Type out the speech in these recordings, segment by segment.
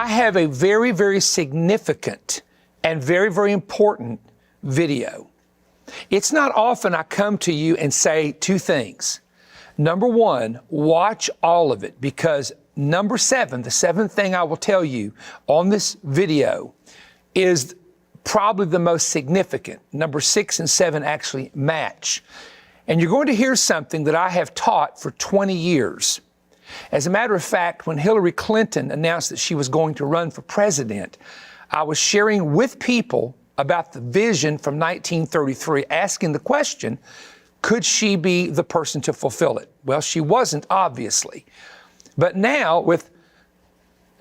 I have a very, very significant and very, very important video. It's not often I come to you and say two things. Number one, watch all of it, because number 7, the 7th thing I will tell you on this video is probably the most significant. Number 6 and 7 actually match. And you're going to hear something that I have taught for 20 years. As a matter of fact, when Hillary Clinton announced that she was going to run for president, I was sharing with people about the vision from 1933, asking the question, could she be the person to fulfill it? Well, she wasn't, obviously. But now, with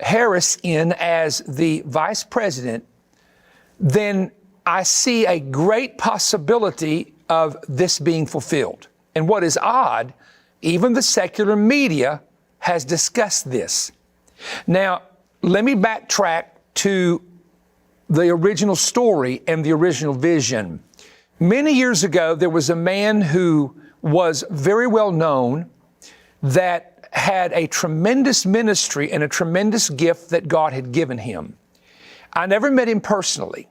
Harris in as the vice president, then I see a great possibility of this being fulfilled. And what is odd, even the secular media has discussed this. Now, let me backtrack to the original story and the original vision. Many years ago, there was a man who was very well known that had a tremendous ministry and a tremendous gift that God had given him. I never met him personally.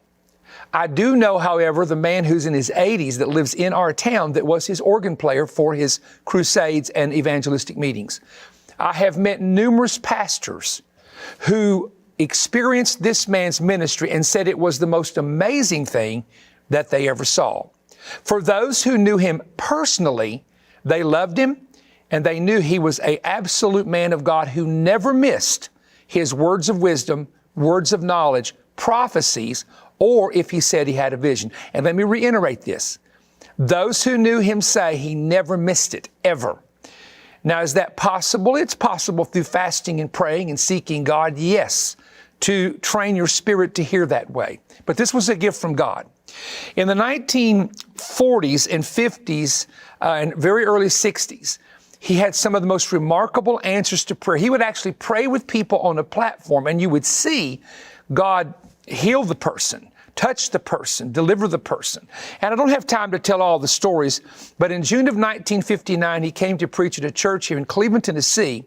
I do know, however, the man who's in his 80s that lives in our town that was his organ player for his crusades and evangelistic meetings. I have met numerous pastors who experienced this man's ministry and said it was the most amazing thing that they ever saw. For those who knew him personally, they loved him and they knew he was an absolute man of God who never missed his words of wisdom, words of knowledge, prophecies, or if he said he had a vision. And let me reiterate this. Those who knew him say he never missed it, ever. Now, is that possible? It's possible through fasting and praying and seeking God, yes, to train your spirit to hear that way. But this was a gift from God. In the 1940s and 50s and very early 60s, he had some of the most remarkable answers to prayer. He would actually pray with people on a platform, and you would see God heal the person, touch the person, deliver the person. And I don't have time to tell all the stories, but in June of 1959, he came to preach at a church here in Cleveland, Tennessee,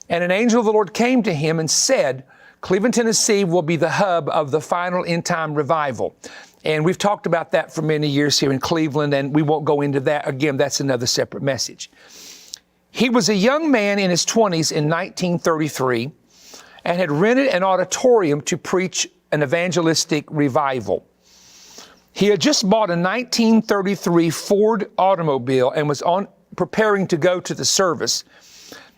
and an angel of the Lord came to him and said, Cleveland, Tennessee will be the hub of the final end-time revival. And we've talked about that for many years here in Cleveland, and we won't go into that. Again, that's another separate message. He was a young man in his 20s in 1933 and had rented an auditorium to preach an evangelistic revival. He had just bought a 1933 Ford automobile and was preparing to go to the service.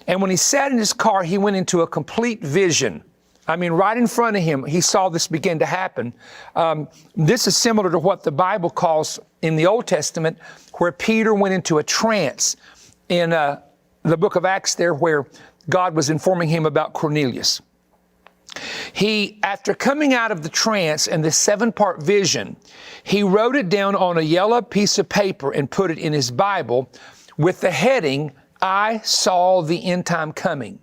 And when he sat in his car, he went into a complete vision. I mean, right in front of him, he saw this begin to happen. This is similar to what the Bible calls in the Old Testament, where Peter went into a trance in the book of Acts there, where God was informing him about Cornelius. He, after coming out of the trance and this 7-part vision, he wrote it down on a yellow piece of paper and put it in his Bible with the heading, I saw the end time coming.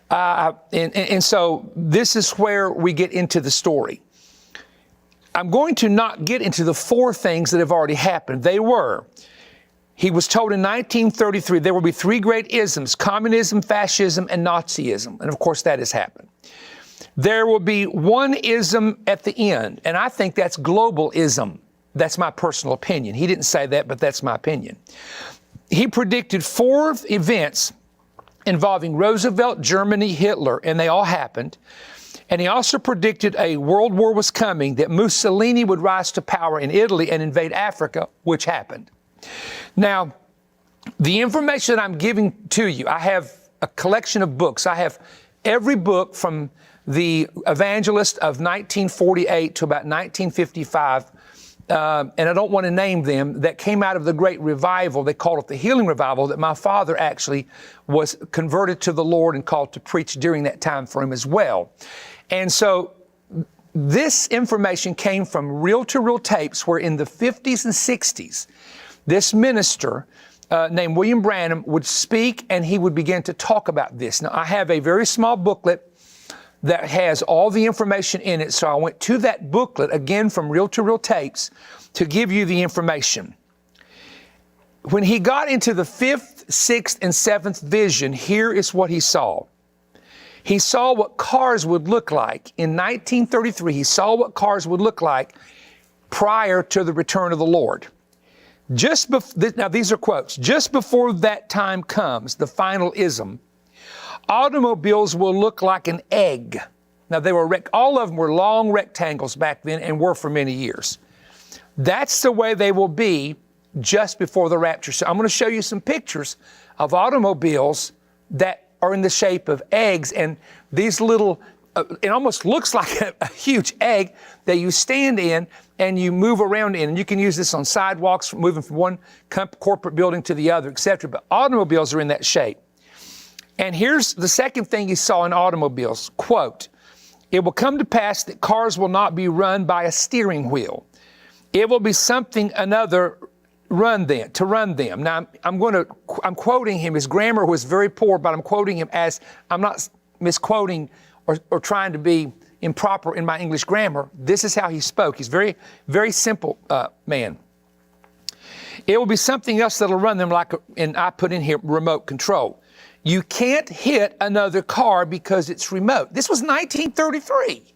And so this is where we get into the story. I'm going to not get into the 4 things that have already happened. They were, he was told in 1933 there will be 3 great isms, communism, fascism, and Nazism. And of course that has happened. There will be one ism at the end, and I think that's globalism. That's my personal opinion. He didn't say that, but that's my opinion. He predicted 4 events involving Roosevelt, Germany, Hitler, and they all happened. And he also predicted a world war was coming, that Mussolini would rise to power in Italy and invade Africa, which happened. Now, the information that I'm giving to you, I have a collection of books. I have every book from the evangelist of 1948 to about 1955, and I don't want to name them, that came out of the great revival. They called it the healing revival, that my father actually was converted to the Lord and called to preach during that time frame as well. And so this information came from reel-to-reel tapes where in the 50s and 60s, this minister named William Branham would speak and he would begin to talk about this. Now, I have a very small booklet that has all the information in it. So I went to that booklet, again from reel-to-reel tapes, to give you the information. When he got into the 5th, 6th, and 7th vision, here is what he saw. He saw what cars would look like. In 1933, he saw what cars would look like prior to the return of the Lord. Now these are quotes. Just before that time comes, the final ism, automobiles will look like an egg. Now they were all of them were long rectangles back then and were for many years. That's the way they will be just before the rapture. So I'm going to show you some pictures of automobiles that are in the shape of eggs, and these little, it almost looks like a huge egg that you stand in and you move around in. And you can use this on sidewalks, moving from one corporate building to the other, etc. But automobiles are in that shape. And here's the second thing he saw in automobiles, quote, "It will come to pass that cars will not be run by a steering wheel. It will be something another to run them." Now, I'm quoting him. His grammar was very poor, but I'm quoting him as, I'm not misquoting or trying to be improper in my English grammar. This is how he spoke. He's very, very simple man. "It will be something else that'll run them and I put in here, remote control. You can't hit another car because it's remote." This was 1933,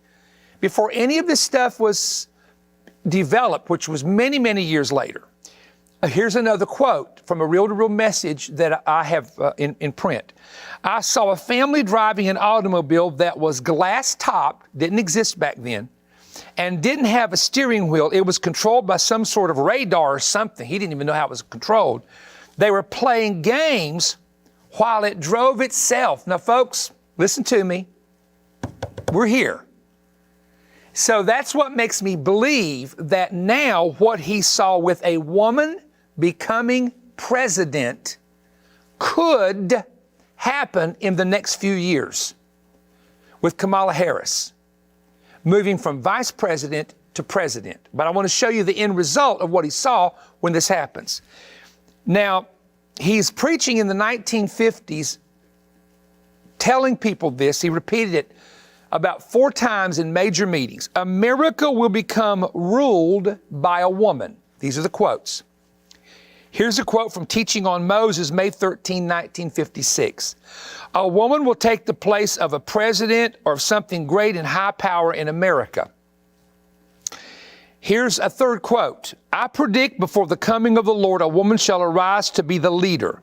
before any of this stuff was developed, which was many, many years later. Here's another quote from a reel-to-reel message that I have in print. "I saw a family driving an automobile that was glass-topped," didn't exist back then, "and didn't have a steering wheel. It was controlled by some sort of radar or something." He didn't even know how it was controlled. "They were playing games while it drove itself." Now, folks, listen to me. We're here. So that's what makes me believe that now what he saw with a woman becoming president could happen in the next few years with Kamala Harris, moving from vice president to president. But I want to show you the end result of what he saw when this happens. Now, he's preaching in the 1950s, telling people this. He repeated it about 4 times in major meetings. "America will become ruled by a woman." These are the quotes. Here's a quote from Teaching on Moses, May 13, 1956. "A woman will take the place of a president or of something great and high power in America." Here's a third quote. "I predict before the coming of the Lord, a woman shall arise to be the leader.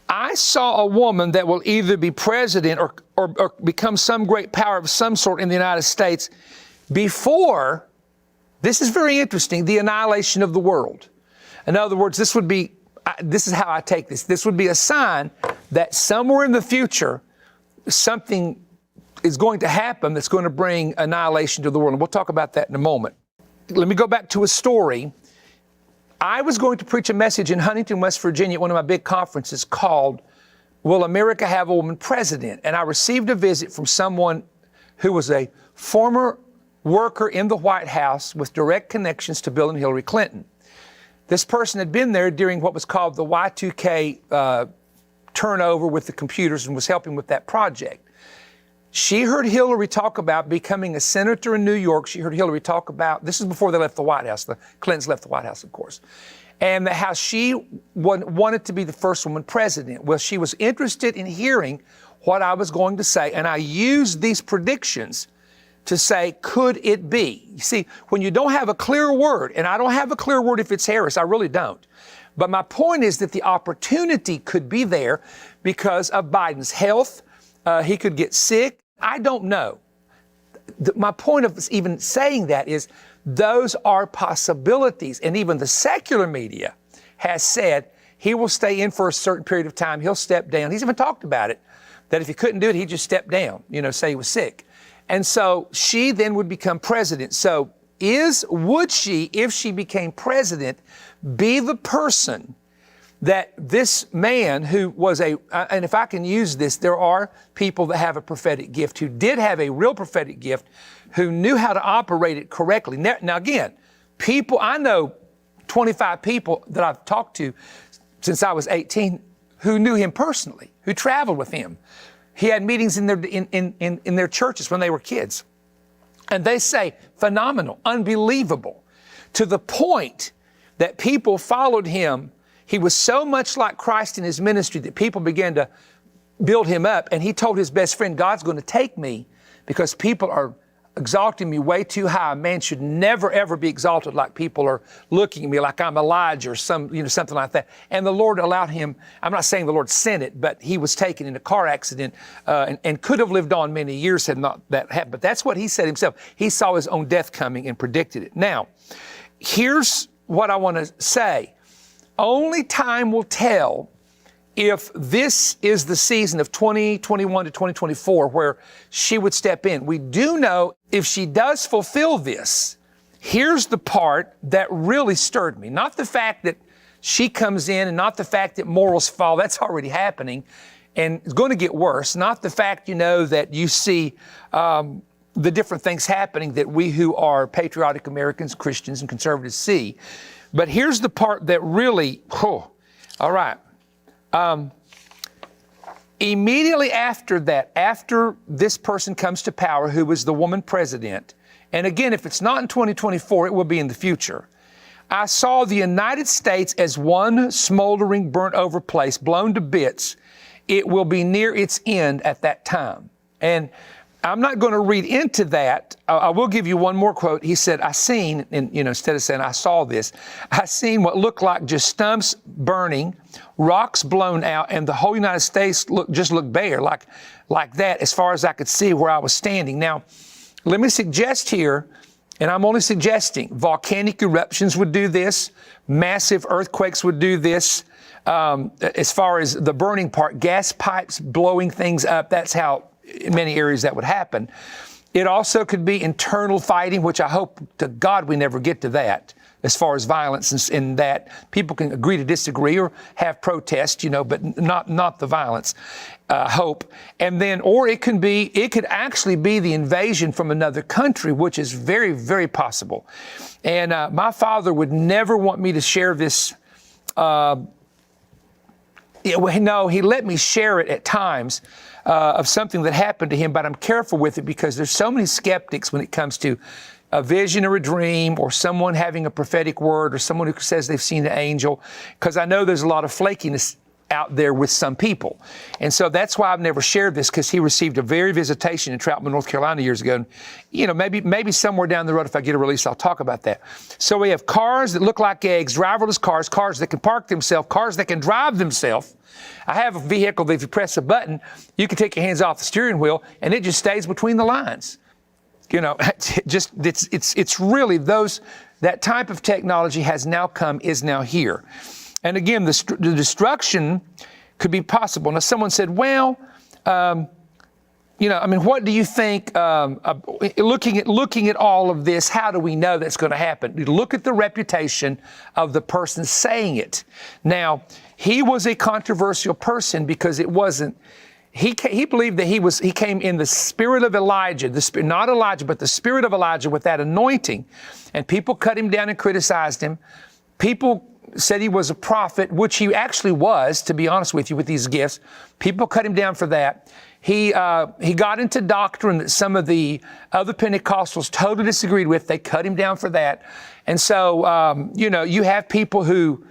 I saw a woman that will either be president or become some great power of some sort in the United States before," this is very interesting, "the annihilation of the world." In other words, this is how I take this. This would be a sign that somewhere in the future, something is going to happen that's going to bring annihilation to the world. And we'll talk about that in a moment. Let me go back to a story. I was going to preach a message in Huntington, West Virginia at one of my big conferences called, "Will America Have a Woman President?" And I received a visit from someone who was a former worker in the White House with direct connections to Bill and Hillary Clinton. This person had been there during what was called the Y2K turnover with the computers and was helping with that project. She heard Hillary talk about becoming a senator in New York. She heard Hillary talk about, this is before they left the White House, the Clintons left the White House, of course, and how she wanted to be the first woman president. Well, she was interested in hearing what I was going to say, and I used these predictions to say, could it be? You see, when you don't have a clear word, and I don't have a clear word if it's Harris, I really don't. But my point is that the opportunity could be there because of Biden's health. He could get sick. I don't know. My point of even saying that is those are possibilities. And even the secular media has said he will stay in for a certain period of time. He'll step down. He's even talked about it, that if he couldn't do it, he'd just step down, say he was sick. And so she then would become president. So would she, if she became president, be the person that this man who was and if I can use this, there are people that have a prophetic gift, who did have a real prophetic gift, who knew how to operate it correctly. Now again, I know 25 people that I've talked to since I was 18 who knew him personally, who traveled with him. He had meetings in their churches when they were kids. And they say, phenomenal, unbelievable, to the point that people followed him. He was so much like Christ in his ministry that people began to build him up. And he told his best friend, God's going to take me because people are exalting me way too high. A man should never, ever be exalted like people are looking at me, like I'm Elijah or something like that. And the Lord allowed him, I'm not saying the Lord sent it, but he was taken in a car accident and could have lived on many years had not that happened. But that's what he said himself. He saw his own death coming and predicted it. Now, here's what I want to say. Only time will tell if this is the season of 2021 to 2024 where she would step in. We do know if she does fulfill this, here's the part that really stirred me. Not the fact that she comes in and not the fact that morals fall. That's already happening and it's going to get worse. Not the fact, that you see the different things happening that we who are patriotic Americans, Christians, and conservatives see. But here's the part that really, all right. Immediately after that, after this person comes to power, who was the woman president, and again, if it's not in 2024, it will be in the future, I saw the United States as one smoldering, burnt over place, blown to bits. It will be near its end at that time. And I'm not going to read into that. I will give you one more quote. He said, I seen, and instead of saying I saw this, I seen what looked like just stumps burning, rocks blown out, and the whole United States just looked bare, like that, as far as I could see where I was standing. Now, let me suggest here, and I'm only suggesting, volcanic eruptions would do this, massive earthquakes would do this. As far as the burning part, gas pipes blowing things up, that's how in many areas that would happen. It also could be internal fighting, which I hope to God we never get to that, as far as violence and that people can agree to disagree or have protests, but not the violence, hope. And then, or it could actually be the invasion from another country, which is very, very possible. And my father would never want me to share this. No, he let me share it at times of something that happened to him, but I'm careful with it because there's so many skeptics when it comes to a vision or a dream or someone having a prophetic word or someone who says they've seen an angel, because I know there's a lot of flakiness out there with some people. And so that's why I've never shared this, because he received a very visitation in Troutman, North Carolina years ago. And, maybe somewhere down the road, if I get a release, I'll talk about that. So we have cars that look like eggs, driverless cars that can park themselves, cars that can drive themselves. I have a vehicle that if you press a button, you can take your hands off the steering wheel and it just stays between the lines. It's really that type of technology has now come, is now here. And again, the destruction could be possible. Now, someone said, well, what do you think, looking at all of this, how do we know that's going to happen? You look at the reputation of the person saying it. Now, he was a controversial person because it wasn't, he believed that he came in the spirit of Elijah, not Elijah, but the spirit of Elijah with that anointing. And people cut him down and criticized him. People said he was a prophet, which he actually was, to be honest with you, with these gifts. People cut him down for that. He got into doctrine that some of the other Pentecostals totally disagreed with. They cut him down for that. And so, you have people who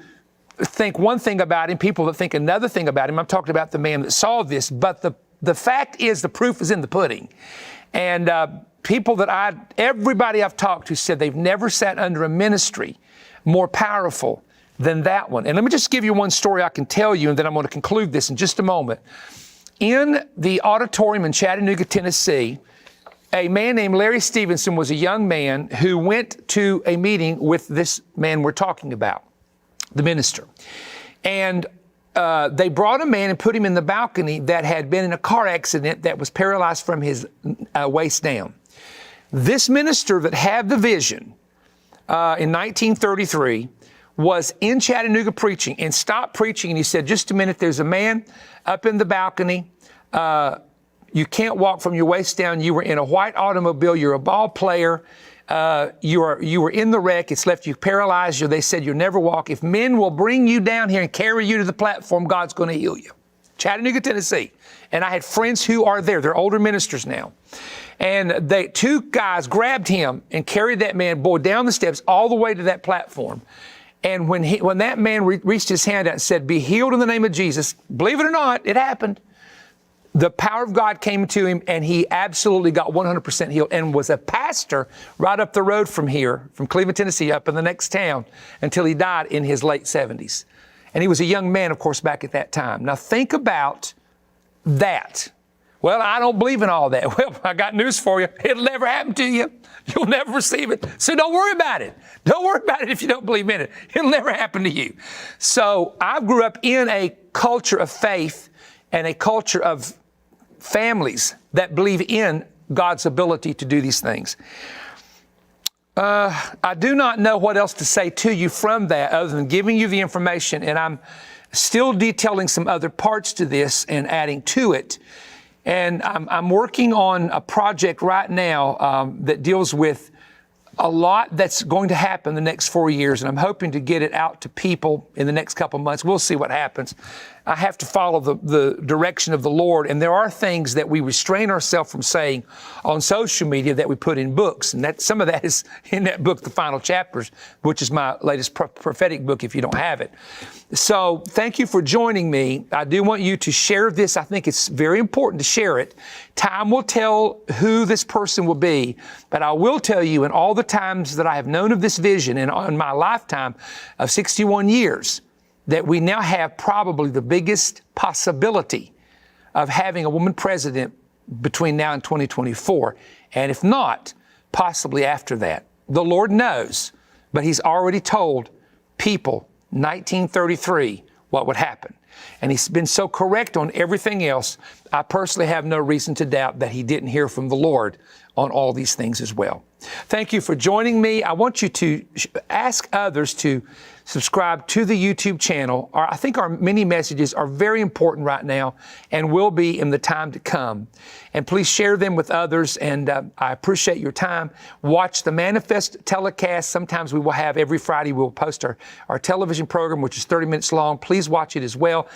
think one thing about him, people that think another thing about him. I'm talking about the man that saw this, but the fact is the proof is in the pudding. And everybody I've talked to said they've never sat under a ministry more powerful than that one. And let me just give you one story I can tell you, and then I'm going to conclude this in just a moment. In the auditorium in Chattanooga, Tennessee, a man named Larry Stevenson was a young man who went to a meeting with this man we're talking about, the minister. And they brought a man and put him in the balcony that had been in a car accident that was paralyzed from his waist down. This minister that had the vision in 1933 was in Chattanooga preaching and stopped preaching. And he said, just a minute, there's a man up in the balcony. You can't walk from your waist down. You were in a white automobile. You're a ball player. You were in the wreck. It's left you paralyzed. They said you'll never walk. If men will bring you down here and carry you to the platform, God's going to heal you. Chattanooga, Tennessee. And I had friends who are there. They're older ministers now. And two guys grabbed him and carried that man, down the steps all the way to that platform. And when that man reached his hand out and said, be healed in the name of Jesus, believe it or not, it happened. the power of God came to him, and he absolutely got 100% healed, and was a pastor right up the road from here, from Cleveland, Tennessee, up in the next town, until he died in his late 70s. And he was a young man, of course, back at that time. Now think about that. Well, I don't believe in all that. Well, I got news for you. It'll never happen to you. You'll never receive it. So don't worry about it. Don't worry about it if you don't believe in it. It'll never happen to you. So I grew up in a culture of faith and a culture of families that believe in God's ability to do these things. I do not know what else to say to you from that other than giving you the information, and I'm still detailing some other parts to this and adding to it. And I'm working on a project right now that deals with a lot that's going to happen the next 4 years, and I'm hoping to get it out to people in the next couple of months. We'll see what happens. I have to follow the direction of the Lord, and there are things that we restrain ourselves from saying on social media that we put in books, and that some of that is in that book, The Final Chapters, which is my latest prophetic book if you don't have it. So thank you for joining me. I do want you to share this. I think it's very important to share it. Time will tell who this person will be, but I will tell you, in all the times that I have known of this vision and in my lifetime of 61 years, that we now have probably the biggest possibility of having a woman president between now and 2024. And if not, possibly after that. The Lord knows, but He's already told people 1933 what would happen. And He's been so correct on everything else. I personally have no reason to doubt that He didn't hear from the Lord on all these things as well. Thank you for joining me. I want you to ask others to subscribe to the YouTube channel. I think our mini messages are very important right now and will be in the time to come. And please share them with others, and I appreciate your time. Watch the Manifest telecast. Sometimes we will have every Friday, we'll post our television program, which is 30 minutes long. Please watch it as well.